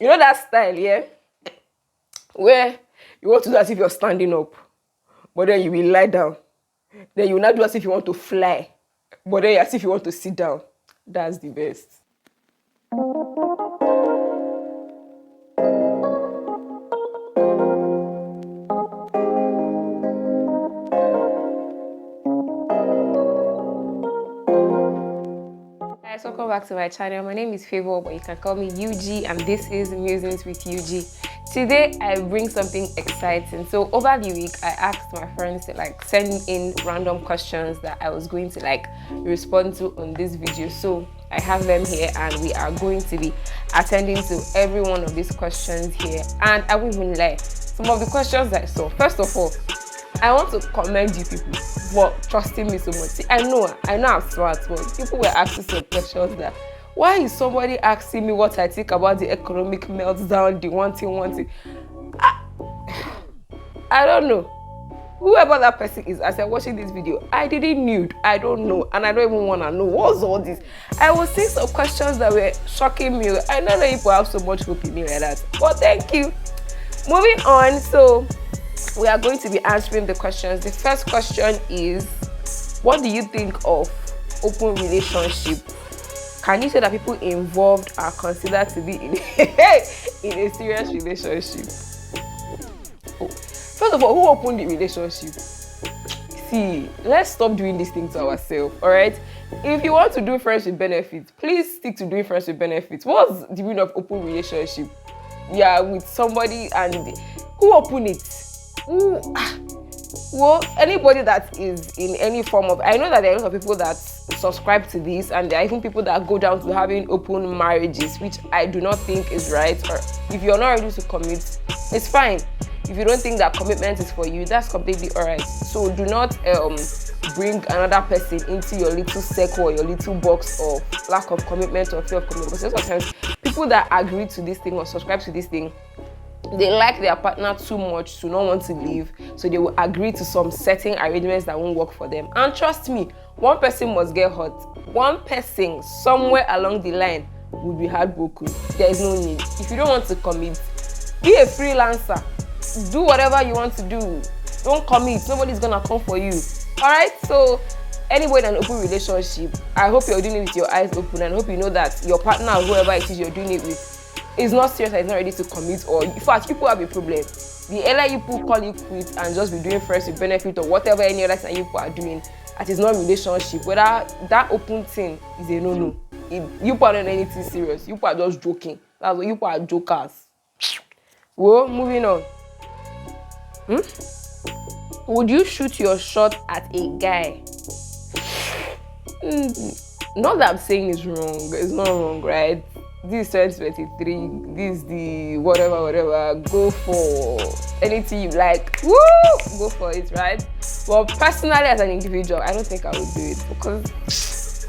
You know that style, yeah? Where you want to do as if you're standing up, but then you will lie down. Then you will not do as if you want to fly, but then as if you want to sit down. That's the best. Guys, welcome back to my channel. My name is Favor, but you can call me Ugee, and this is Musings with Ugee. Today I bring something exciting. So over the week I asked my friends to send in random questions that I was going to respond to on this video. So I have them here and we are going to be attending to every one of these questions here. And I won't even lie, some of the questions that I saw, first of all, I want to commend you people for trusting me so much. See, I know I'm smart, but people were asking some questions that, why is somebody asking me what I think about the economic meltdown, the one thing? I don't know. Whoever that person is, as I'm watching this video, I didn't nude. I don't know, and I don't even want to know. What's all this? I was seeing some questions that were shocking me. I don't know if people have so much hope in me like that, but thank you. Moving on, so we are going to be answering the questions. The first question is, what do you think of open relationship? Can you say that people involved are considered to be in a serious relationship? Oh. First of all, who opened the relationship? See, let's stop doing this thing to ourselves, all right? If you want to do friends with benefits, please stick to doing friends with benefits. What's the meaning of open relationship? Yeah, with somebody, and who opened it? Well, anybody that is in any form of, I know that there are a lot of people that subscribe to this, and there are even people that go down to having open marriages, which I do not think is right. Or if you're not ready to commit, it's fine. If you don't think that commitment is for you, that's completely alright. So do not bring another person into your little circle or your little box of lack of commitment or fear of commitment. Because sometimes people that agree to this thing or subscribe to this thing, they like their partner too much to not want to leave, so they will agree to some certain arrangements that won't work for them. And trust me, one person must get hurt. One person somewhere along the line will be heartbroken. There is no need. If you don't want to commit, be a freelancer. Do whatever you want to do. Don't commit. Nobody's gonna come for you. All right. So anybody in an open relationship, I hope you're doing it with your eyes open, and I hope you know that your partner or whoever it is you're doing it with is not serious and is not ready to commit. Or in fact, people have a problem. The earlier you people call it quit and just be doing friends with benefit or whatever any other thing you people are doing, that is not relationship. Whether that open thing is a no. You people are not anything serious. You people are just joking. That's what you people are, jokers. Well, moving on. Would you shoot your shot at a guy? Not that I'm saying it's wrong. It's not wrong, right? This is 2023. This is the whatever. Go for anything you like. Woo! Go for it, right? Well, personally, as an individual, I don't think I would do it, because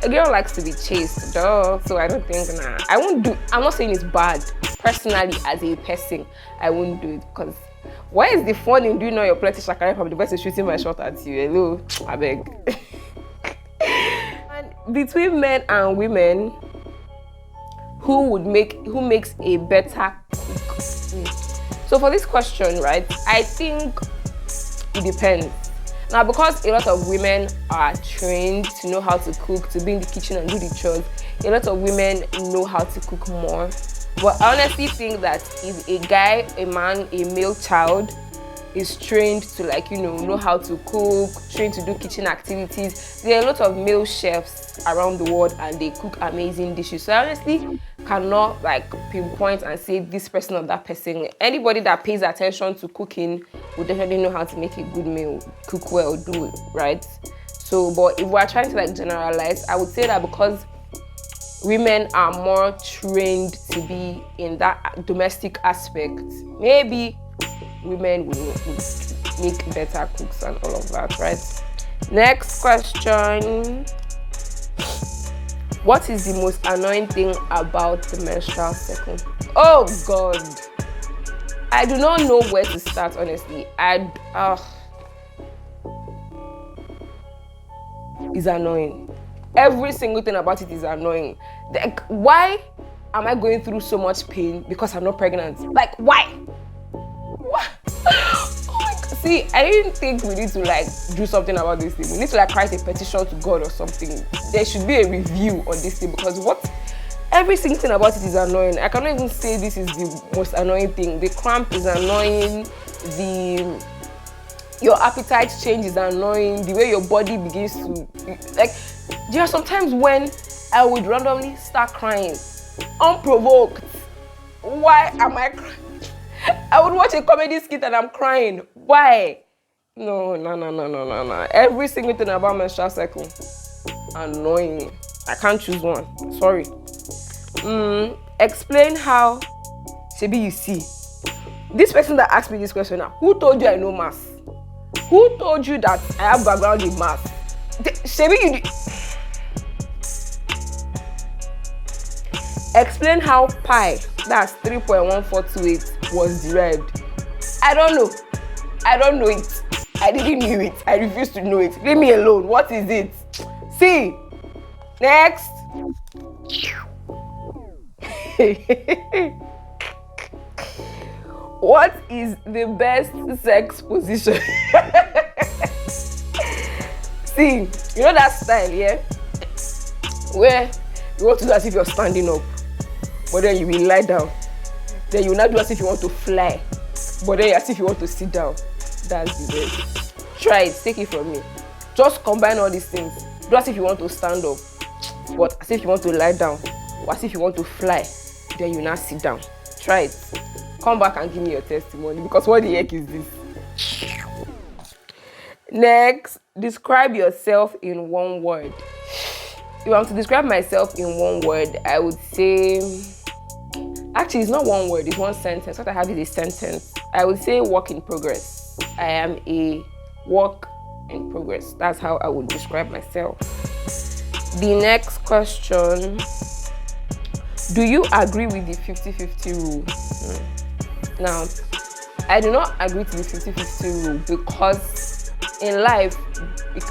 a girl likes to be chased, duh. So I don't think, I won't do. I'm not saying it's bad. Personally, as a person, I won't do it, because why is the fun in doing all your plenty shakara from the person shooting my shot at you? Hello, I beg. And between men and women, who makes a better cook? So for this question, right, I think it depends. Now, because a lot of women are trained to know how to cook, to be in the kitchen and do the chores, a lot of women know how to cook more. But I honestly think that if a guy, a man, a male child is trained to know how to cook, trained to do kitchen activities, there are a lot of male chefs around the world and they cook amazing dishes. So I honestly cannot pinpoint and say this person or that person. Anybody that pays attention to cooking will definitely know how to make a good meal, cook well, do it right. So, but if we're trying to generalize, I would say that because women are more trained to be in that domestic aspect, maybe women will make better cooks and all of that, right? Next question. What is the most annoying thing about the menstrual cycle? Oh God, I do not know where to start, honestly. It's annoying. Every single thing about it is annoying. Why am I going through so much pain because I'm not pregnant? Like, why? What? Oh my God. See, I didn't think we need to like do something about this thing. We need to like write a petition to God or something. There should be a review on this thing, because every single thing about it is annoying. I cannot even say this is the most annoying thing. The cramp is annoying. Your appetite change is annoying. The way your body begins to like. There are sometimes when I would randomly start crying, unprovoked. Why am I crying? I would watch a comedy skit and I'm crying. Why? No. Every single thing about menstrual cycle, annoying. I can't choose one. Sorry. Explain how. Shebi, you see. This person that asked me this question now, who told you I know maths? Who told you that I have background in maths? Shebi, you. Explain how pi, that's 3.1428, was derived. I don't know. I don't know it. I didn't know it. I refuse to know it. Leave me alone. What is it? See. Next. What is the best sex position? See, you know that style, yeah? Where you want to do as if you're standing up, but then you will lie down. Then you will not do as if you want to fly, but then as if you want to sit down. That's the best. Try it, take it from me. Just combine all these things. Do as if you want to stand up, but as if you want to lie down, or as if you want to fly, then you now sit down. Try it. Come back and give me your testimony, because what the heck is this? Next, describe yourself in one word. If I want to describe myself in one word, I would say, actually it's not one word, it's one sentence. What I have is a sentence. I would say work in progress. I am a work in progress. That's how I would describe myself. The next question, do you agree with the 50-50 rule? Now, I do not agree to the 50-50 rule, because in life,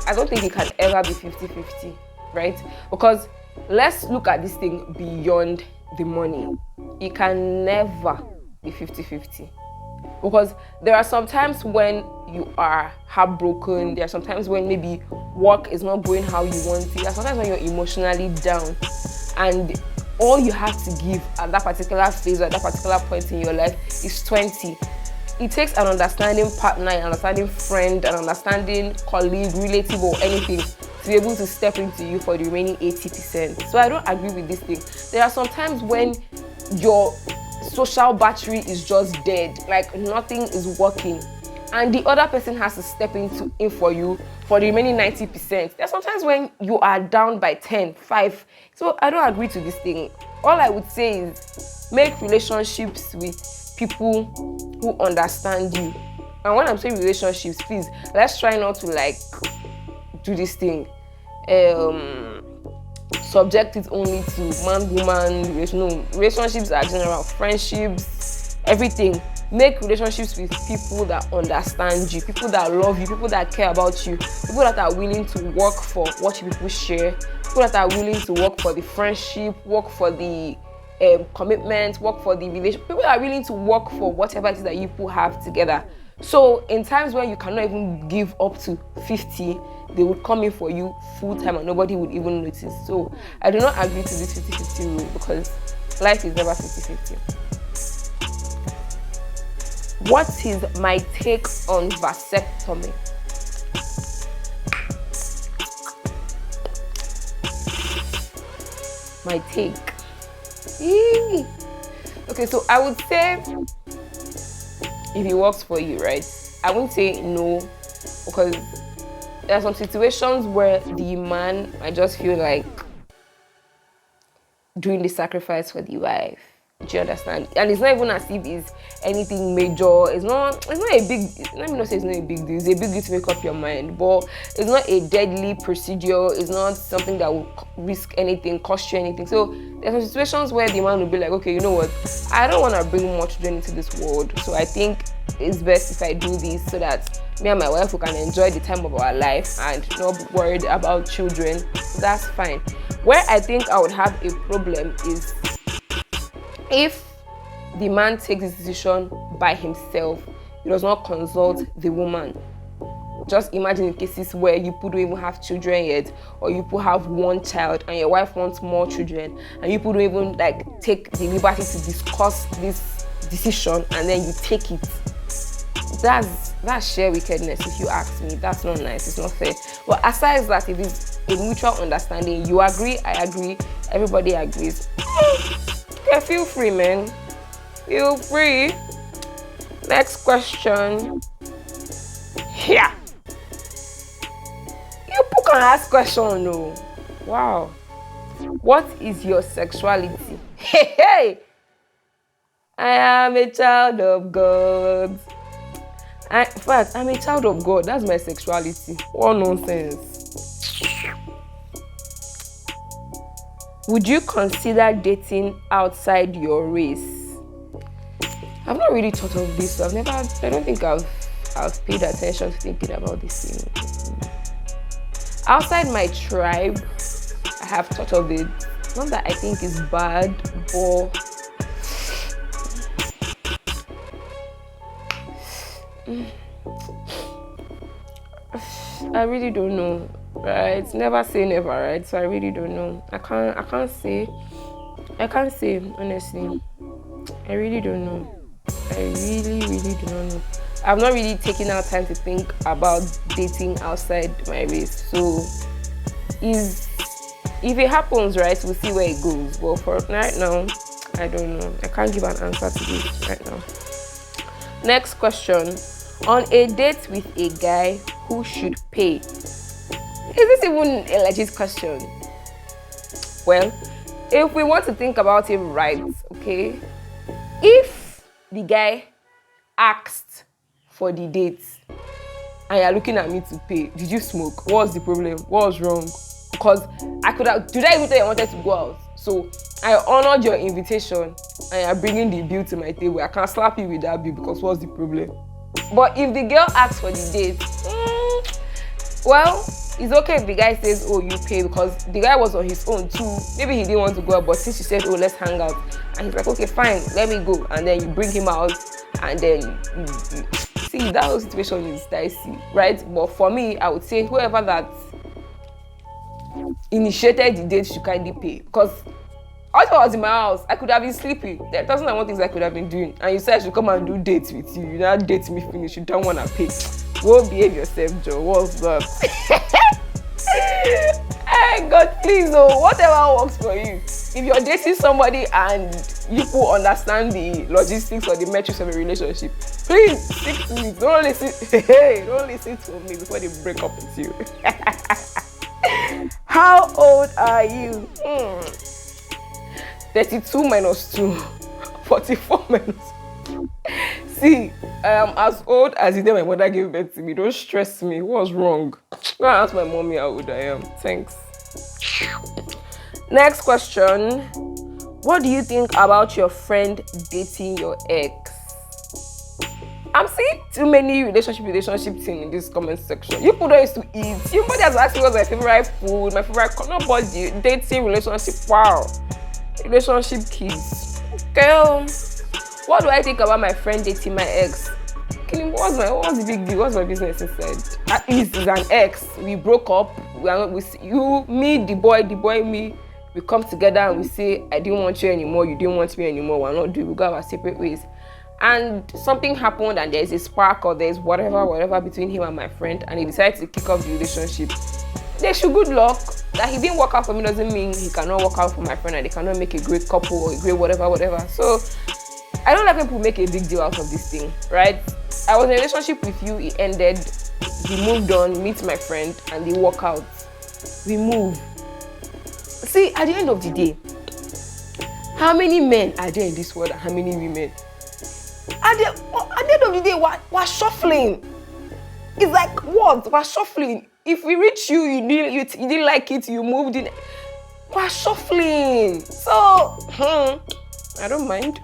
I don't think it can ever be 50-50, right? Because let's look at this thing beyond the money. It can never be 50-50. Because there are some times when you are heartbroken, there are some times when maybe work is not going how you want it, there are sometimes when you're emotionally down, and all you have to give at that particular phase or at that particular point in your life is 20. It takes an understanding partner, an understanding friend, an understanding colleague, relative, or anything to be able to step into you for the remaining 80%. So I don't agree with this thing. There are some times when your social battery is just dead, like nothing is working, and the other person has to step in for you for the remaining 90%. There are sometimes when you are down by 10, 5. So I don't agree to this thing. All I would say is make relationships with people who understand you. And when I'm saying relationships, please, let's try not to like do this thing. Subject it only to man-woman relationships are general, friendships, everything. Make relationships with people that understand you, people that love you, people that care about you, people that are willing to work for what you people share, people that are willing to work for the friendship, work for the commitment, work for the relationship, people that are willing to work for whatever it is that you people have together. So in times when you cannot even give up to 50, they would come in for you full time and nobody would even notice. So I do not agree to this 50-50 rule, because life is never 50-50. What is my take on vasectomy? My take. Okay, so I would say if it works for you, right? I wouldn't say no, because there are some situations where the man might just feel like doing the sacrifice for the wife. Do you understand? And it's not even as if it's anything major. It's not a big, let me not say it's not a big deal. It's a big deal to make up your mind, but it's not a deadly procedure. It's not something that will risk anything, cost you anything. So there's some situations where the man will be like, okay, you know what? I don't want to bring more children into this world. So I think it's best if I do this so that me and my wife, we can enjoy the time of our life and not be worried about children. That's fine. Where I think I would have a problem is If the man takes this decision by himself, he does not consult the woman. Just imagine in cases where you people don't even have children yet, or you people have one child and your wife wants more children, and you people don't even like take the liberty to discuss this decision, and then you take it. That's sheer wickedness, if you ask me. That's not nice. It's not fair. But aside that, if it's a mutual understanding, you agree, I agree, everybody agrees. Okay, feel free, man. Feel free. Next question. Yeah. You can ask question, no. Wow. What is your sexuality? Hey. I am a child of God. In fact, I'm a child of God. That's my sexuality. What nonsense. Would you consider dating outside your race? I've not really thought of this. I don't think I've paid attention to thinking about this thing. Outside my tribe, I have thought of it. Not that I think it's bad, but I really don't know, right? Never say never, right? So I really don't know. I can't say, honestly. I really don't know. I really do not know. I've not really taken out time to think about dating outside my race. So if it happens, right, we'll see where it goes. But for right now, I don't know. I can't give an answer to this right now. Next question. On a date with a guy, who should pay? Is this even a legit question? Well, if we want to think about it right, okay, if the guy asked for the date and you're looking at me to pay, did you smoke? What's the problem? What's wrong? Because did I even tell you I wanted to go out? So I honored your invitation and you're bringing the bill to my table. I can't slap you with that bill because what's the problem? But if the girl asks for the date, well, it's okay if the guy says, oh, you pay, because the guy was on his own too. Maybe he didn't want to go out, but since she said, oh, let's hang out, and he's like, okay, fine, let me go. And then you bring him out, and then you see, that whole situation is dicey, right? But for me, I would say whoever that initiated the date should kindly pay, because if I was in my house, I could have been sleeping. There are 1,001 things I could have been doing. And you said I should come and do dates with you. You now date me finish. You don't want to pay. Go behave yourself, Joe. What's that? Hey, God, please, oh, whatever works for you. If you're dating somebody and you will understand the logistics or the metrics of a relationship, please stick to it. Don't listen to me before they break up with you. How old are you? 32 minus 2, 44 minus 2. See, I am as old as the day my mother gave birth to me. Don't stress me. What's wrong? Go and ask my mommy how old I am. Thanks. Next question. What do you think about your friend dating your ex? I'm seeing too many relationship things in this comment section. You people don't used to eat. Somebody has asked me what's my favorite food, my favorite nobody dating relationship. Wow. Relationship kids. Okay. What do I think about my friend dating my ex? What's the big deal? What's my business inside? At least it's an ex. We broke up. The boy, me. We come together and we say, I didn't want you anymore. You didn't want me anymore. We're not doing. We go our separate ways. And something happened, and there's a spark or there's whatever between him and my friend, and he decided to kick off the relationship. They should good luck. That he didn't work out for me doesn't mean he cannot work out for my friend and they cannot make a great couple or a great whatever. So I don't like when people make a big deal out of this thing, right? I was in a relationship with you, it ended, he moved on, meet my friend, and they walk out. We move. See, at the end of the day, how many men are there in this world and how many women? At the end of the day, we're shuffling. It's like what? We're shuffling. If we reach you, you didn't like it, you moved in. We're shuffling. So, I don't mind.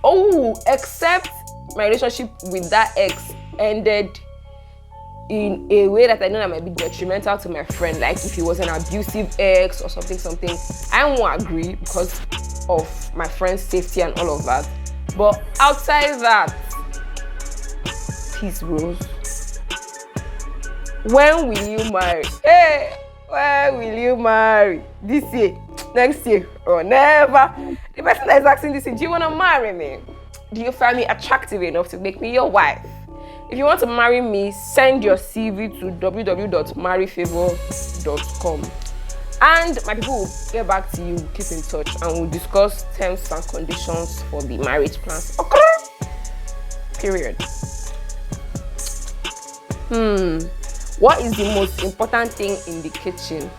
Oh, except my relationship with that ex ended in a way that I know that might be detrimental to my friend. Like if he was an abusive ex or something, I won't agree because of my friend's safety and all of that. But outside that, peace, bros. When will you marry? Hey, when will you marry? This year, next year, or never? The person that is asking this is, do you want to marry me? Do you find me attractive enough to make me your wife? If you want to marry me, send your CV to www.marryfavor.com. And my people will get back to you, keep in touch, and we'll discuss terms and conditions for the marriage plans. Okay? Period. What is the most important thing in the kitchen?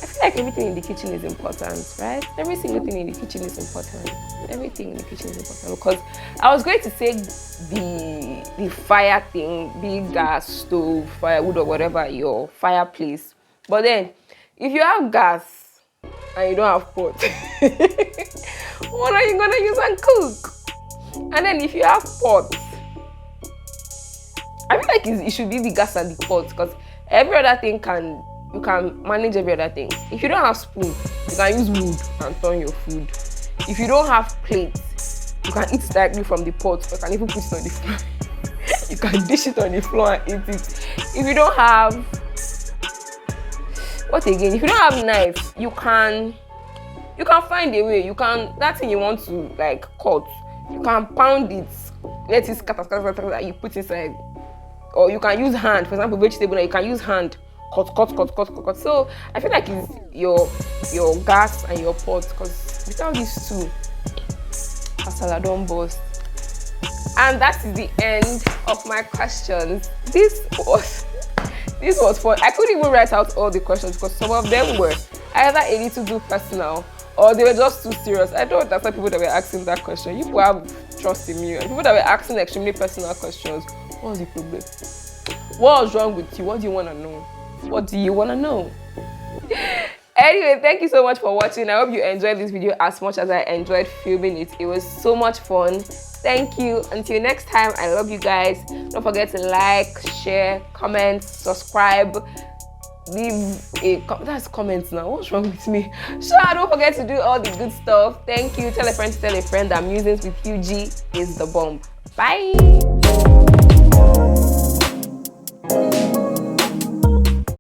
I feel like everything in the kitchen is important, right? Every single thing in the kitchen is important. Everything in the kitchen is important. Because I was going to say the fire thing, big gas, stove, firewood, or whatever, your fireplace. But then, if you have gas and you don't have pot, what are you gonna use and cook? And then if you have pot, I feel like it should be the gas and the pot, because every other thing you can manage every other thing. If you don't have spoon, you can use wood and turn your food. If you don't have plates, you can eat directly from the pot, or you can even put it on the floor. You can dish it on the floor and eat it. If you don't have If you don't have knife, you can find a way. That thing you want to like cut, you can pound it, let it scatter, you put inside. Or you can use hand, for example, vegetable, you can use hand, cut. So I feel like it's your gas and your pot, because without these two, casala don't burst. And that is the end of my questions. This was fun. I couldn't even write out all the questions because some of them were either a little too personal or they were just too serious. I don't understand people that were asking that question. You people have trust in me. And people that were asking extremely personal questions, what was the problem? What was wrong with you? What do you want to know? What do you want to know? Anyway, thank you so much for watching. I hope you enjoyed this video as much as I enjoyed filming it. It was so much fun. Thank you. Until next time, I love you guys. Don't forget to like, share, comment, subscribe. Leave that's comments now. What's wrong with me? Sure, don't forget to do all the good stuff. Thank you. Tell a friend to tell a friend that Musings with Ugee is the bomb. Bye.